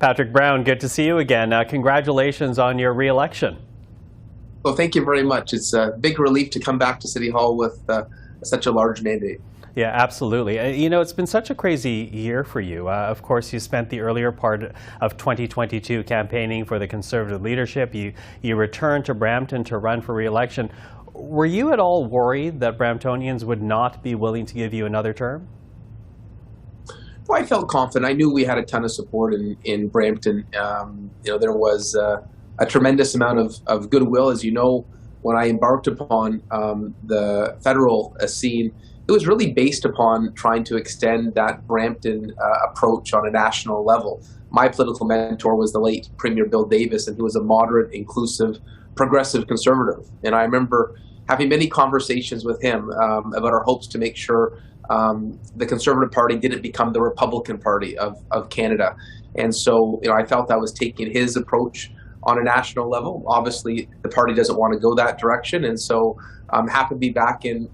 Patrick Brown, good to see you again. Congratulations on your re-election. Well, thank you very much. It's a big relief to come back to City Hall with such a large mandate. Yeah, absolutely. You know, it's been such a crazy year for you. Of course, you spent the earlier part of 2022 campaigning for the Conservative leadership. You returned to Brampton to run for re-election. Were you at all worried that Bramptonians would not be willing to give you another term? Well, I felt confident. I knew we had a ton of support in Brampton. There was a tremendous amount of goodwill. As you know, when I embarked upon the federal scene, it was really based upon trying to extend that Brampton approach on a national level. My political mentor was the late Premier Bill Davis, and he was a moderate, inclusive, progressive conservative. And I remember having many conversations with him about our hopes to make sure the Conservative Party didn't become the Republican Party of Canada. And so, I felt I was taking his approach on a national level. Obviously, the party doesn't want to go that direction. And so I'm happy to be back in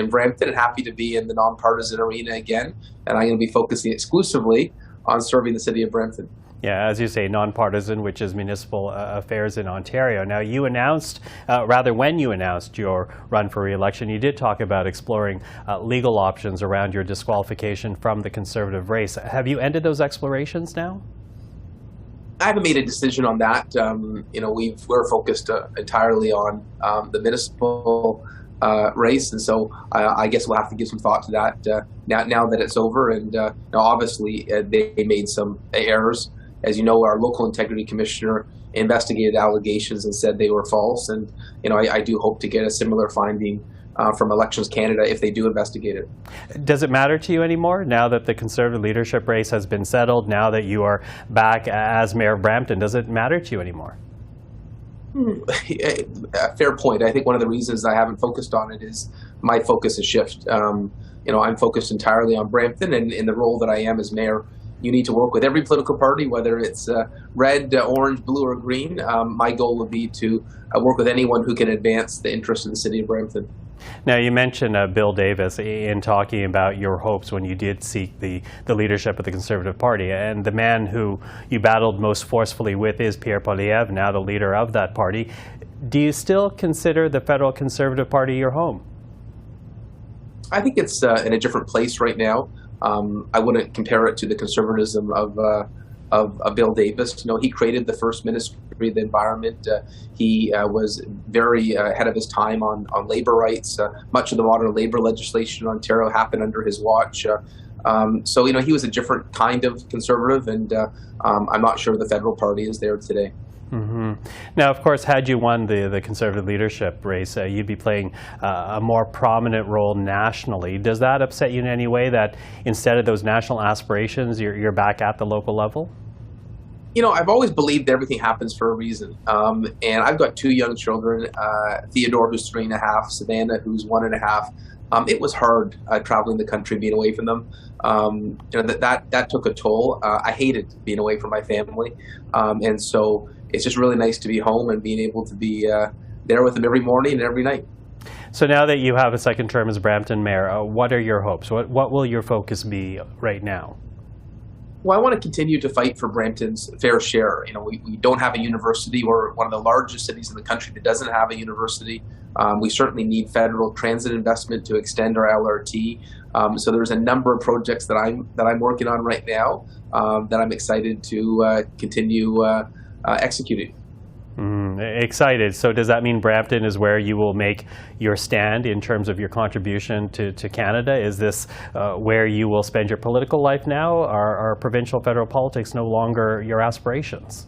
Brampton and happy to be in the nonpartisan arena again. And I'm going to be focusing exclusively on serving the city of Brampton. Yeah, as you say, nonpartisan, which is municipal affairs in Ontario. Now, you announced, when you announced your run for re-election, you did talk about exploring legal options around your disqualification from the Conservative race. Have you ended those explorations now? I haven't made a decision on that. We're focused entirely on the municipal race, and so I guess we'll have to give some thought to that now that it's over. And obviously, they made some errors. As you know, our local integrity commissioner investigated allegations and said they were false. And I do hope to get a similar finding from Elections Canada if they do investigate it. Does it matter to you anymore now that the Conservative leadership race has been settled, now that you are back as Mayor of Brampton? Does it matter to you anymore? Fair point. I think one of the reasons I haven't focused on it is my focus has shifted. I'm focused entirely on Brampton, and in the role that I am as mayor, you need to work with every political party, whether it's red, orange, blue, or green. My goal would be to work with anyone who can advance the interests of the city of Brampton. Now, you mentioned Bill Davis in talking about your hopes when you did seek the leadership of the Conservative Party. And the man who you battled most forcefully with is Pierre Poilievre, now the leader of that party. Do you still consider the federal Conservative Party your home? I think it's in a different place right now. I wouldn't compare it to the conservatism of Bill Davis. He created the first Ministry of the Environment. He was very ahead of his time on labor rights. Much of the modern labor legislation in Ontario happened under his watch. So he was a different kind of conservative, and I'm not sure the federal party is there today. Mm-hmm. Now, of course, had you won the Conservative leadership race, you'd be playing a more prominent role nationally. Does that upset you in any way that instead of those national aspirations, you're back at the local level? I've always believed everything happens for a reason. And I've got two young children, Theodore, who's 3.5, Savannah, who's 1.5. It was hard traveling the country, being away from them. That took a toll. I hated being away from my family. And so it's just really nice to be home and being able to be there with them every morning and every night. So now that you have a second term as Brampton Mayor, what are your hopes? What will your focus be right now? Well, I want to continue to fight for Brampton's fair share. We don't have a university. We're one of the largest cities in the country that doesn't have a university. We certainly need federal transit investment to extend our LRT. So there's a number of projects that I'm working on right now that I'm excited to continue executing. Excited. So does that mean Brampton is where you will make your stand in terms of your contribution to Canada? Is this where you will spend your political life now? Are provincial, federal politics no longer your aspirations?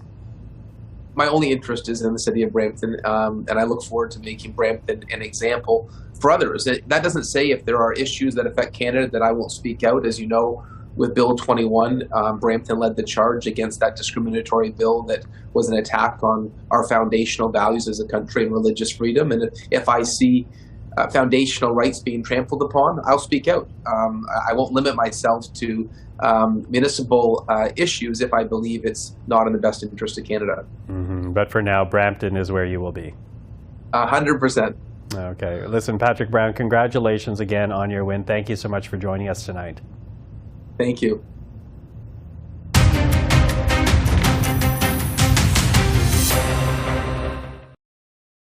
My only interest is in the city of Brampton, and I look forward to making Brampton an example for others. That doesn't say if there are issues that affect Canada that I won't speak out. As you know, with Bill 21, Brampton led the charge against that discriminatory bill that was an attack on our foundational values as a country and religious freedom. And if I see foundational rights being trampled upon, I'll speak out. I won't limit myself to municipal issues if I believe it's not in the best interest of Canada. Mm-hmm. But for now, Brampton is where you will be. 100%. Okay. Listen, Patrick Brown, congratulations again on your win. Thank you so much for joining us tonight. Thank you.